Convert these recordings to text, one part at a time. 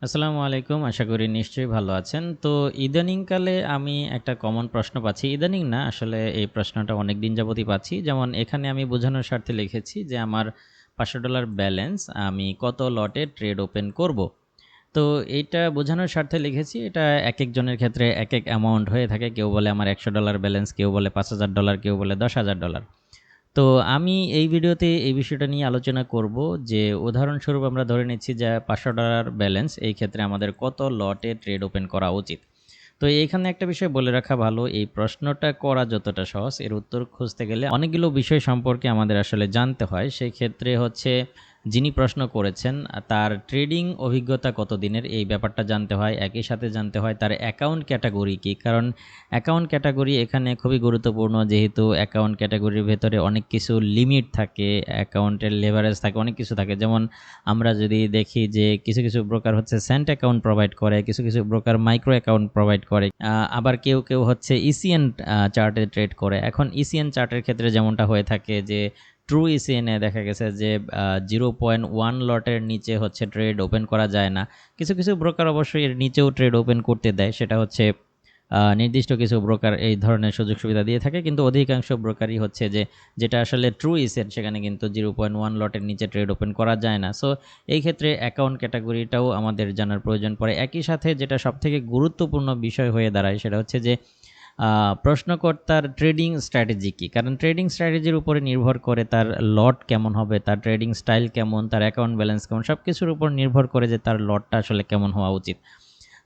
আসসালামু আলাইকুম। আশা করি নিশ্চয়ই ভালো আছেন। তো ইদানিংকালে আমি একটা কমন প্রশ্ন পাচ্ছি। ইদানিং না, আসলে এই প্রশ্নটা অনেকদিন যাবতই পাচ্ছি। যেমন এখানে আমি বোঝানোর স্বার্থে লিখেছি যে আমার $500 ব্যালেন্স, আমি কত লটে ট্রেড ওপেন করব। তো এইটা বোঝানোর স্বার্থে লিখেছি। এটা একেকজনের ক্ষেত্রে একেক অ্যামাউন্ট হয়ে থাকে। কেউ বলে আমার $100 ব্যালেন্স, কেউ বলে $5000, কেউ বলে $10,000। তো আমি এই ভিডিওতে এই বিষয়টা নিয়ে আলোচনা করব যে উদাহরণস্বরূপ আমরা ধরে নিচ্ছি যে $500 ব্যালেন্স, এই ক্ষেত্রে আমাদের কত লটে ট্রেড ওপেন করা উচিত। তো এইখানে একটা বিষয় বলে রাখা ভালো, এই প্রশ্নটা করা যতটা সহজ, এর উত্তর খুঁজতে গেলে অনেকগুলো বিষয় সম্পর্কে আমাদের আসলে জানতে হয়। সেই ক্ষেত্রে হচ্ছে যিনি প্রশ্ন করেছেন তার ট্রেডিং অভিজ্ঞতা কতদিনের, এই ব্যাপারটা জানতে হয়। একই সাথে জানতে হয় তার অ্যাকাউন্ট ক্যাটাগরি কী, কারণ অ্যাকাউন্ট ক্যাটাগরি এখানে খুবই গুরুত্বপূর্ণ, যেহেতু অ্যাকাউন্ট ক্যাটাগরির ভেতরে অনেক কিছু লিমিট থাকে, অ্যাকাউন্টের লেভারেজ থাকে, অনেক কিছু থাকে। যেমন আমরা যদি দেখি যে কিছু কিছু ব্রোকার হচ্ছে সেন্ট অ্যাকাউন্ট প্রোভাইড করে, কিছু কিছু ব্রোকার মাইক্রো অ্যাকাউন্ট প্রোভাইড করে, আবার কেউ কেউ হচ্ছে ইসিএন চার্টে ট্রেড করে। এখন ইসিএন চার্টের ক্ষেত্রে যেমনটা হয়ে থাকে যে ট্রু ইসিএনে দেখা গেছে যে 0.1 লটের নিচে হচ্ছে ট্রেড ওপেন করা যায় না। কিছু কিছু ব্রোকার অবশ্যই এর নিচেও ট্রেড ওপেন করতে দেয়, সেটা হচ্ছে নির্দিষ্ট কিছু ব্রোকার এই ধরনের সুযোগ সুবিধা দিয়ে থাকে, কিন্তু অধিকাংশ ব্রোকারই হচ্ছে যে যেটা আসলে ট্রু ইসেট সেখানে কিন্তু 0.1 লটের নিচে ট্রেড ওপেন করা যায় না। সো এই ক্ষেত্রে অ্যাকাউন্ট ক্যাটাগরিটাও আমাদের জানার প্রয়োজন পড়ে। একই সাথে যেটা সবথেকে গুরুত্বপূর্ণ বিষয় হয়ে দাঁড়ায় সেটা হচ্ছে যে প্রশ্নকর্তার ট্রেডিং স্ট্র্যাটেজি কী, কারণ ট্রেডিং স্ট্র্যাটেজির উপরে নির্ভর করে তার লট কেমন হবে, তার ট্রেডিং স্টাইল কেমন, তার অ্যাকাউন্ট ব্যালেন্স কেমন, সব কিছুর উপর নির্ভর করে যে তার লটটা আসলে কেমন হওয়া উচিত।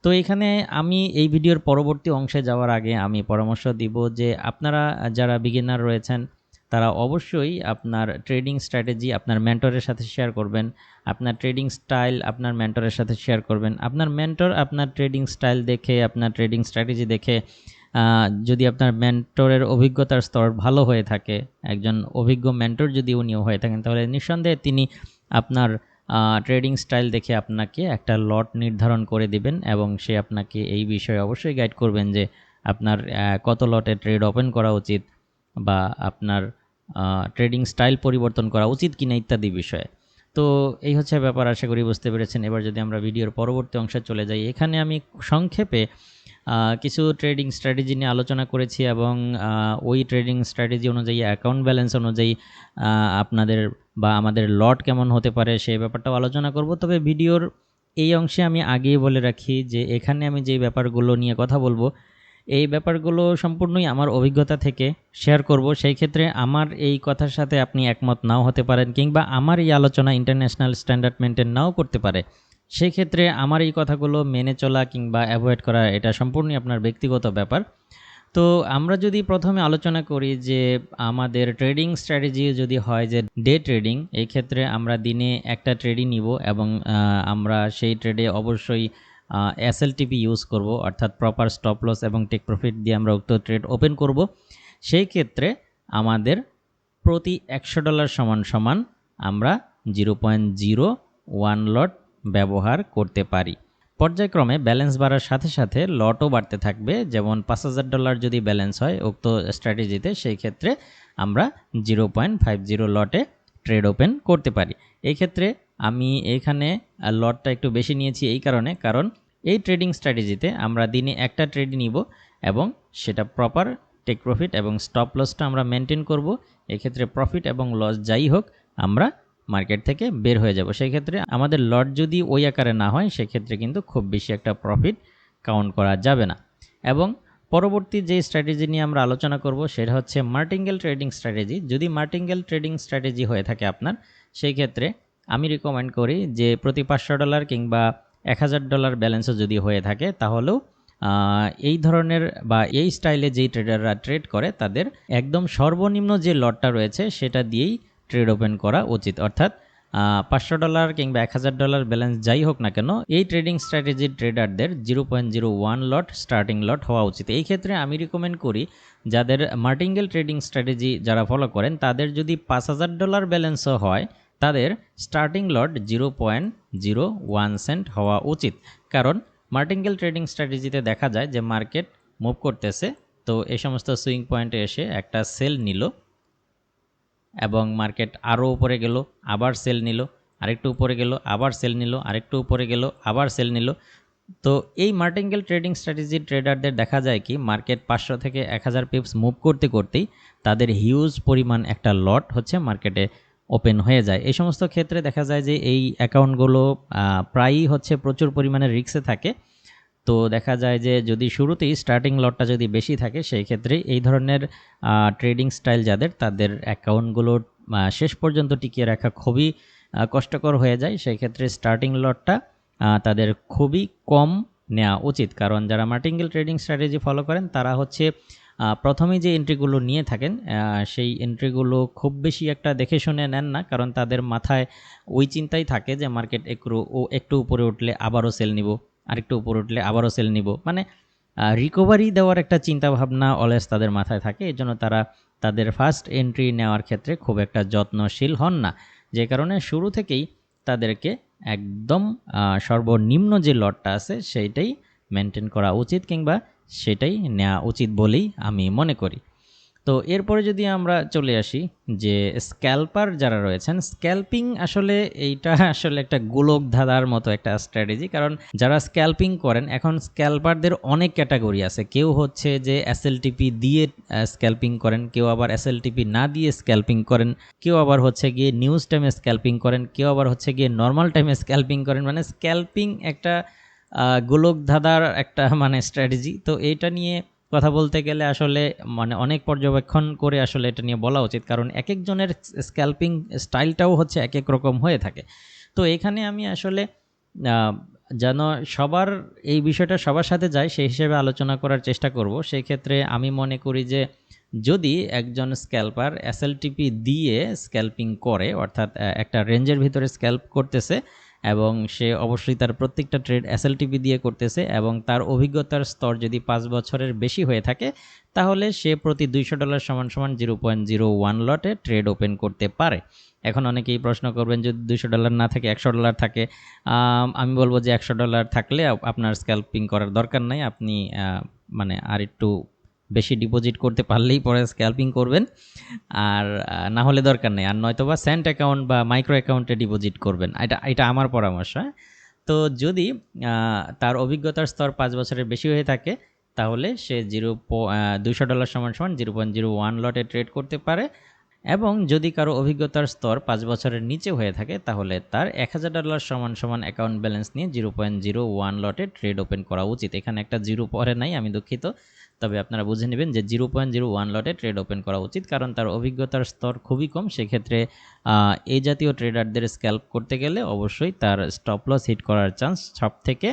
তো এখানে আমি এই ভিডিওর পরবর্তী অংশে যাওয়ার আগে আমি পরামর্শ দিব যে আপনারা যারা বিগিনার রয়েছেন তারা অবশ্যই আপনার ট্রেডিং স্ট্র্যাটেজি আপনার মেন্টরের সাথে শেয়ার করবেন, আপনার ট্রেডিং স্টাইল আপনার মেন্টরের সাথে শেয়ার করবেন। আপনার মেন্টর আপনার ট্রেডিং স্টাইল দেখে, আপনার ট্রেডিং স্ট্র্যাটেজি দেখে যদি আপনার মেন্টরের অভিজ্ঞতার স্তর ভালো হয়ে থাকে, একজন অভিজ্ঞ মেন্টর যদি উনিও হয়ে থাকেন, তাহলে নিঃসন্দেহে তিনি আপনার ট্রেডিং স্টাইল দেখে আপনাকে একটা লট নির্ধারণ করে দিবেন এবং সে আপনাকে এই বিষয়ে অবশ্যই গাইড করবেন যে আপনার কত লটে ট্রেড ওপেন করা উচিত বা আপনার ট্রেডিং স্টাইল পরিবর্তন করা উচিত কিনা ইত্যাদি বিষয়ে। তো এই হচ্ছে ব্যাপার, আশা করি বুঝতে পেরেছেন। এবার যদি আমরা ভিডিওর পরবর্তী অংশে চলে যাই, এখানে আমি সংক্ষেপে কিছু ট্রেডিং স্ট্র্যাটেজি নিয়ে আলোচনা করেছি এবং ওই ট্রেডিং স্ট্র্যাটেজি অনুযায়ী অ্যাকাউন্ট ব্যালেন্স অনুযায়ী আপনাদের বা আমাদের লট কেমন হতে পারে সেই ব্যাপারটাও আলোচনা করব। তবে ভিডিওর এই অংশে আমি আগেই বলে রাখি যে এখানে আমি যে ব্যাপারগুলো নিয়ে কথা বলবো, এই ব্যাপারগুলো সম্পূর্ণই আমার অভিজ্ঞতা থেকে শেয়ার করব। সেই ক্ষেত্রে আমার এই কথার সাথে আপনি একমত নাও হতে পারেন, কিংবা আমার এই আলোচনা ইন্টারন্যাশনাল স্ট্যান্ডার্ড মেনটেন নাও করতে পারে। সেই ক্ষেত্রে আমার এই কথাগুলো মেনে চলা কিংবা অ্যাভয়েড করা এটা সম্পূর্ণই আপনার ব্যক্তিগত ব্যাপার। তো আমরা যদি প্রথমে আলোচনা করি যে আমাদের ট্রেডিং স্ট্র্যাটেজি যদি হয় যে ডে ট্রেডিং, এই ক্ষেত্রে আমরা দিনে একটা ট্রেডই নিব এবং আমরা সেই ট্রেডে অবশ্যই এসএলটিপি ইউজ করব, অর্থাৎ প্রপার স্টপ লস এবং টেক প্রফিট দিয়ে আমরা উক্ত ট্রেড ওপেন করব। সেই ক্ষেত্রে আমাদের প্রতি $100 সমান সমান আমরা 0.01 লট ব্যবহার করতে পারি। পর্যায়ক্রমে ব্যালেন্স বাড়ার সাথে সাথে লটও বাড়তে থাকবে। যেমন $5000 যদি ব্যালেন্স হয় উক্ত স্ট্র্যাটেজিতে, সেই ক্ষেত্রে আমরা 0.50 লটে ট্রেড ওপেন করতে পারি। এই ক্ষেত্রে আমি এখানে লটটা একটু বেশি নিয়েছি এই কারণে, কারণ এই ট্রেডিং স্ট্র্যাটেজিতে আমরা দিনে একটা ট্রেড নিব এবং সেটা প্রপার টেক প্রফিট এবং স্টপ লসটা আমরা মেনটেন করব। এক্ষেত্রে প্রফিট এবং লস যাই হোক আমরা মার্কেট থেকে বের হয়ে যাব। সেই ক্ষেত্রে আমাদের লট যদি ওই আকারে না হয়, সেক্ষেত্রে কিন্তু খুব বেশি একটা প্রফিট কাউন্ট করা যাবে না। এবং পরবর্তী যে স্ট্র্যাটেজি নিয়ে আমরা আলোচনা করব সেটা হচ্ছে মার্টিঙ্গেল ট্রেডিং স্ট্র্যাটেজি। যদি মার্টিঙ্গেল ট্রেডিং স্ট্র্যাটেজি হয়ে থাকে আপনার, সেই ক্ষেত্রে আমি রিকমেন্ড করি যে প্রতি $500 কিংবা $1000 ব্যালেন্সও যদি হয়ে থাকে, তাহলেও এই ধরনের বা এই স্টাইলে যেই ট্রেডাররা ট্রেড করে তাদের একদম সর্বনিম্ন যে লটটা রয়েছে সেটা দিয়েই ট্রেড ওপেন করা উচিত। অর্থাৎ $500 কিংবা $1000 ব্যালেন্স যাই হোক না কেন, এই ট্রেডিং স্ট্র্যাটেজির ট্রেডারদের 0.01 লট স্টার্টিং লট হওয়া উচিত। এই ক্ষেত্রে আমি রিকমেন্ড করি যাদের মার্টিঙ্গেল ট্রেডিং স্ট্র্যাটেজি যারা ফলো করেন, তাদের যদি $5000 ব্যালেন্সও হয়, তাদের স্টার্টিং লট 0.01 সেন্ট হওয়া উচিত। কারণ মার্টিঙ্গেল ট্রেডিং স্ট্র্যাটেজিতে দেখা যায় যে মার্কেট মুভ করতেছে, তো এই সমস্ত সুইং পয়েন্টে এসে একটা সেল নিল এবং মার্কেট আরও উপরে গেল, আবার সেল নিল, আরেকটু উপরে গেল, আবার সেল নিল, আরেকটু উপরে গেল, আবার সেল নিল। তো এই মার্টিঙ্গেল ট্রেডিং স্ট্র্যাটেজি ট্রেডারদের দেখা যায় কি, মার্কেট 500 থেকে 1000 পিপস মুভ করতে করতেই তাদের হিউজ পরিমাণ একটা লট হচ্ছে মার্কেটে ওপেন হয়ে যায়। এই সমস্ত ক্ষেত্রে দেখা যায় যে এই অ্যাকাউন্টগুলো প্রায়ই হচ্ছে প্রচুর পরিমাণে রিস্কে থাকে। তো দেখা যায় যে যদি শুরুতেই স্টার্টিং লটটা যদি বেশি থাকে, সেই ক্ষেত্রে এই ধরনের ট্রেডিং স্টাইল যাদের, তাদের অ্যাকাউন্টগুলো শেষ পর্যন্ত টিকিয়ে রাখা খুবই কষ্টকর হয়ে যায়। সেই ক্ষেত্রে স্টার্টিং লটটা তাদের খুবই কম নেওয়া উচিত, কারণ যারা মার্টিঙ্গেল ট্রেডিং স্ট্র্যাটেজি ফলো করেন তারা হচ্ছে প্রথমেই যে এন্ট্রিগুলো নিয়ে থাকেন সেই এন্ট্রিগুলো খুব বেশি একটা দেখে শুনে নেন না, কারণ তাদের মাথায় ওই চিন্তাই থাকে যে মার্কেট একটু উপরে উঠলে আবারও সেল নিব, আরেকটু উপরে উঠলে আবারও সেল নিব, মানে রিকভারি দেওয়ার একটা চিন্তা ভাবনা অলওয়েজ তাদের মাথায় থাকে। এই জন্য তারা তাদের ফার্স্ট এন্ট্রি নেওয়ার ক্ষেত্রে খুব একটা যত্নশীল হন না, যে কারণে শুরু থেকেই তাদেরকে একদম সর্বনিম্ন যে লটটা আছে সেইটাই মেনটেন করা উচিত, কিংবা সেটাই নেওয়া উচিত বলেই আমি মনে করি। তো এরপরে যদি আমরা চলে আসি যে স্ক্যাল্পার যারা রয়েছেন, স্ক্যাল্পিং আসলে এইটা আসলে একটা গোলক ধাঁধার মতো একটা স্ট্র্যাটেজি। কারণ যারা স্ক্যাল্পিং করেন, এখন স্ক্যাল্পারদের অনেক ক্যাটাগরি আছে। কেউ হচ্ছে যে এসএলটিপি দিয়ে স্ক্যাল্পিং করেন, কেউ আবার এসএলটিপি না দিয়ে স্ক্যাল্পিং করেন, কেউ আবার হচ্ছে গিয়ে নিউজ টাইমে স্ক্যাল্পিং করেন, কেউ আবার হচ্ছে গিয়ে নর্মাল টাইমে স্ক্যাল্পিং করেন। মানে স্ক্যাল্পিং একটা গোলক ধাঁধার একটা মানে স্ট্র্যাটেজি। তো এইটা নিয়ে কথা বলতে গেলে আসলে মানে অনেক পর্যবেক্ষণ করে আসলে এটা নিয়ে বলা উচিত, কারণ এক একজনের স্ক্যাল্পিং স্টাইলটাও হচ্ছে এক এক রকম হয়ে থাকে। তো এখানে আমি আসলে যেন সবার এই বিষয়টা সবার সাথে যায় সেই হিসেবে আলোচনা করার চেষ্টা করব। সেই ক্ষেত্রে আমি মনে করি যে যদি একজন স্ক্যাল্পার এসএলটিপি দিয়ে স্ক্যাল্পিং করে, অর্থাৎ একটা রেঞ্জের ভিতরে স্ক্যাল্প করতেছে এবং সে অবশ্যই তার প্রত্যেকটা ট্রেড এসএলটিপি দিয়ে করতেছে এবং তার অভিজ্ঞতার স্তর যদি 5 বছরের বেশি হয়ে থাকে, তাহলে সে প্রতি $200 সমান সমান 0.01 লটে ট্রেড ওপেন করতে পারে। এখন অনেকেই প্রশ্ন করবেন, যদি $200 না থাকে, $100 থাকে, আমি বলবো যে $100 থাকলে আপনার স্ক্যাল্পিং করার দরকার নাই। আপনি মানে আর একটু বেশি ডিপোজিট করতে পারলেই পরে স্ক্যাল্পিং করবেন, আর না হলে দরকার নেই। আর নয়তোবা স্যান্ট অ্যাকাউন্ট বা মাইক্রো অ্যাকাউন্টে ডিপোজিট করবেন, এটা আমার পরামর্শ। তো যদি তার অভিজ্ঞতার স্তর 5 বছরের বেশি হয়ে থাকে, তাহলে সে $200 সমান সমান 0.01 লটে ট্রেড করতে পারে। এবং যদি কারো অভিজ্ঞতার স্তর 5 বছরের নিচে হয়ে থাকে, তাহলে তার $1000 সমান সমান অ্যাকাউন্ট ব্যালেন্স নিয়ে 0.01 লটে ট্রেড ওপেন করা উচিত। এখানে একটা জিরো পরে নাই, আমি দুঃখিত, তবে আপনারা বুঝে নেবেন যে 0.01 লটে ট্রেড ওপেন করা উচিত, কারণ তার অভিজ্ঞতার স্তর খুবই কম। সেক্ষেত্রে এই জাতীয় ট্রেডারদের স্ক্যাল্প করতে গেলে অবশ্যই তার স্টপ লস হিট করার চান্স সব থেকে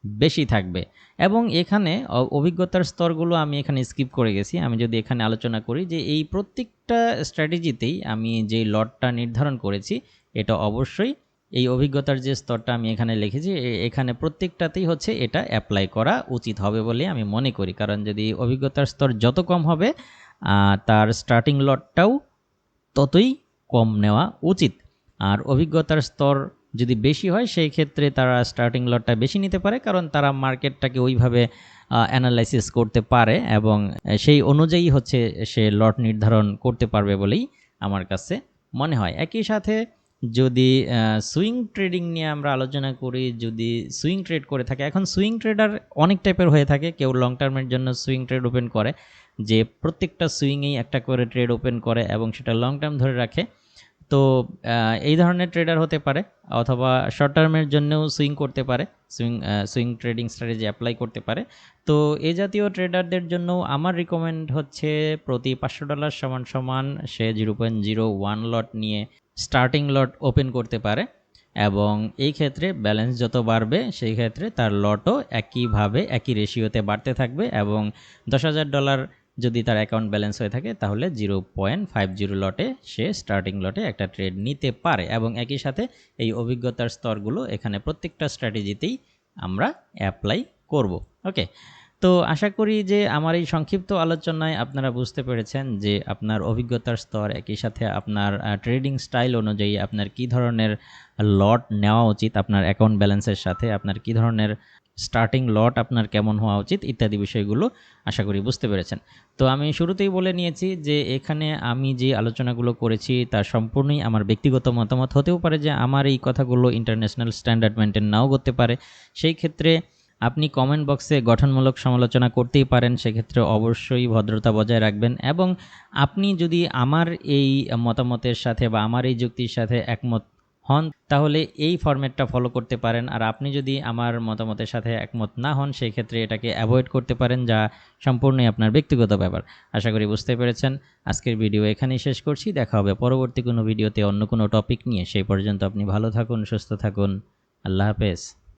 বেশি থাকবে। এবং এখানে অভিজ্ঞতার স্তরগুলো আমি এখানে স্কিপ করে গেছি। আমি যদি এখানে আলোচনা করি যে এই প্রত্যেকটা স্ট্র্যাটেজিতেই আমি যেই লটটা নির্ধারণ করেছি, এটা অবশ্যই এই অভিজ্ঞতার যে স্তরটা আমি এখানে লিখেছি, এখানে প্রত্যেকটাতেই হচ্ছে এটা অ্যাপ্লাই করা উচিত হবে বলে আমি মনে করি। কারণ যদি অভিজ্ঞতার স্তর যত কম হবে, তার স্টার্টিং লটটাও ততই কম নেওয়া উচিত। আর অভিজ্ঞতার স্তর যদি বেশি হয়, সেই ক্ষেত্রে তারা স্টার্টিং লটটা বেশি নিতে পারে, কারণ তারা মার্কেটটাকে ওইভাবে অ্যানালাইসিস করতে পারে এবং সেই অনুযায়ী হচ্ছে সে লট নির্ধারণ করতে পারবে বলেই আমার কাছে মনে হয়। একই সাথে যদি সুইং ট্রেডিং নিয়ে আমরা আলোচনা করি, যদি সুইং ট্রেড করে থাকে, এখন সুইং ট্রেডার অনেক টাইপের হয়ে থাকে। কেউ লং টার্মের জন্য সুইং ট্রেড ওপেন করে, যে প্রত্যেকটা সুইংয়েই একটা করে ট্রেড ওপেন করে এবং সেটা লং টার্ম ধরে রাখে। তো এই ধরনের ট্রেডার হতে পারে, অথবা শর্ট টার্মের জন্যও সুইং করতে পারে, সুইং ট্রেডিং স্ট্র্যাটেজি অ্যাপ্লাই করতে পারে। তো এই জাতীয় ট্রেডারদের জন্য আমার রিকমেন্ড হচ্ছে প্রতি $500 সমান সমান সে 0.01 লট নিয়ে স্টার্টিং লট ওপেন করতে পারে, এবং এই ক্ষেত্রে ব্যালেন্স যত বাড়বে সেই ক্ষেত্রে তার লটও একইভাবে একই রেশিওতে বাড়তে থাকবে। এবং $10,000 যদি তার অ্যাকাউন্ট ব্যালেন্স হয়ে থাকে, তাহলে 0.50 লটে সে স্টার্টিং লটে একটা ট্রেড নিতে পারে। এবং একই সাথে এই অভিজ্ঞতার স্তরগুলো এখানে প্রত্যেকটা স্ট্র্যাটেজিতেই আমরা অ্যাপ্লাই করব। ওকে, তো আশা করি যে আমার এই সংক্ষিপ্ত আলোচনায় আপনারা বুঝতে পেরেছেন যে আপনার অভিজ্ঞতার স্তর, একই সাথে আপনার ট্রেডিং স্টাইল অনুযায়ী আপনার কী ধরনের লট নেওয়া উচিত আপনার অ্যাকাউন্ট ব্যালেন্সের সাথে, আপনার কী ধরনের স্টার্টিং লট আপনার কেমন হওয়া উচিত ইত্যাদি বিষয়গুলো আশা করি বুঝতে পেরেছেন। তো আমি শুরুতেই বলে নিয়েছি যে এখানে আমি যে আলোচনাগুলো করেছি তা সম্পূর্ণই আমার ব্যক্তিগত মতামত। হতেও পারে যে আমার এই কথাগুলো ইন্টারন্যাশনাল স্ট্যান্ডার্ড মেনটেন নাও করতে পারে। সেই ক্ষেত্রে আপনি কমেন্ট বক্সে গঠনমূলক সমালোচনা করতেই পারেন, সেক্ষেত্রে অবশ্যই ভদ্রতা বজায় রাখবেন। এবং আপনি যদি আমার এই মতামতের সাথে বা আমার এই যুক্তির সাথে একমত হন তাহলে এই ফরম্যাটটা ফলো করতে পারেন, আর আপনি যদি আমার মতামতের সাথে একমত না হন সেই ক্ষেত্রে এটাকে অ্যাভয়েড করতে পারেন, যা সম্পূর্ণই আপনার ব্যক্তিগত ব্যাপার। আশা করি বুঝতে পেরেছেন। আজকের ভিডিও এখানেই শেষ করছি। দেখা হবে পরবর্তী কোনো ভিডিওতে অন্য কোনো টপিক নিয়ে। সেই পর্যন্ত আপনি ভালো থাকুন, সুস্থ থাকুন। আল্লাহ হাফেজ।